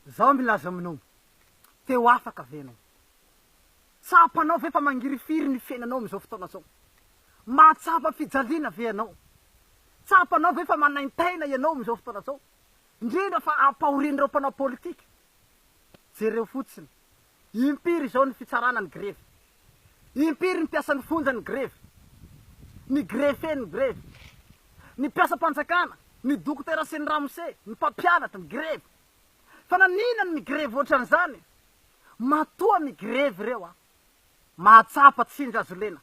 Zaho milaza aminao, teo afaka venao. Tsapanao ve fa mangirifiry ny fiainanao am'izao fotoana zao? Mahatsapa fijaliana ve ianao? Tsapanao ve fa manaintaina ianao am'izao fotoana zao? Indrindra fa ampahorin'ireo mpanao politika. Jereo fotsiny, impiry zao ny fitsarana ny grevy. Impiry ny piasan'ny fonja ny grevy. Ny grefé ny grevy. Ny piasam-panjakana, ny dokotera sy ny ramose, ny mpampianatra ny grevy. Fa nanina ny migrevy ohatran'izany? Matoa migrevy reo mahatsapa tsindry azo lena,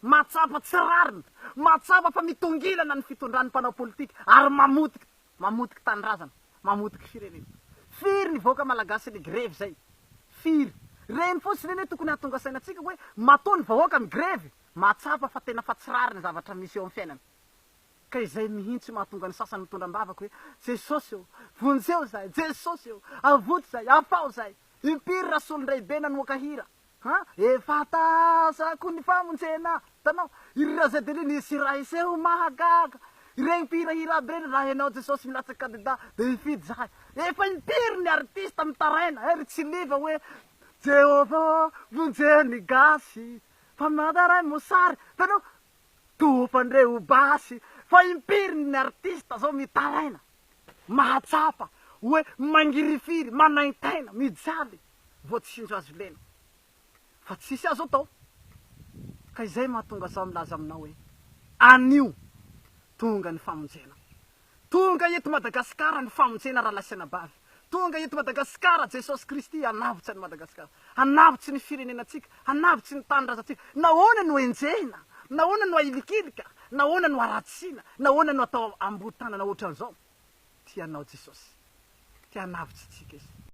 mahatsapa tsy rarina, mahatsapa fa mitongilana ny fitondran'ny mpanao politika ary mamotiky tanindrazana, mamotiky firenena. Firy ny vahoaka malagasy ny grevy zay? Firy. Reny fotsiny eny tokony hahatonga sainatsika hoe matoa ny vahoaka migrevy, mahatsapa fa tena fa tsy rarina zavatra misy eo amin'ny fiainana. Ka izay mihitsy mahatonga ny sasany mitondram-bavaka hoe Jesosy eo, vonjeo zay, Jesosy eo, avoto zay, afao zay. Impiry rasolondray be nanoaka hira. Efa tazako ny famonjena. Tanao, irazadely nisy raha iseho mahagaga. Ireny mpihirahira aby reny raha ianao Jesosy milatsaky kandida de hifidy zahay. Efa impiry ny artista mitaraina, ery tsy liva hoe Jehova vonjeny gasy, fa madaray mosary. Tanao, topandreo basy. Fa impiry ny artista zao mitaraina, mahatsapa, hoe mangirifiry, manaintaina, mijaly, vo tsindro azo lena. Fa tsisy azo atao. Ka izay mahatonga zaho milaza aminao hoe anio tonga ny famonjena. Tonga eto Madagasikara ny famonjena Ralasanabavy. Tonga eto Madagasikara Jesosy Kristy hanavitsy any Madagasikara, hanavitsy ny firenenantsika, hanavitsy ny tanindrazantsika. Nahoana no enjehina, nahoana no ailikilika, nahoana no aratsina, nahoana no atao ambody tanana ohatran'izao. Tianao Jesosy, tia hanavitsy tsika izy.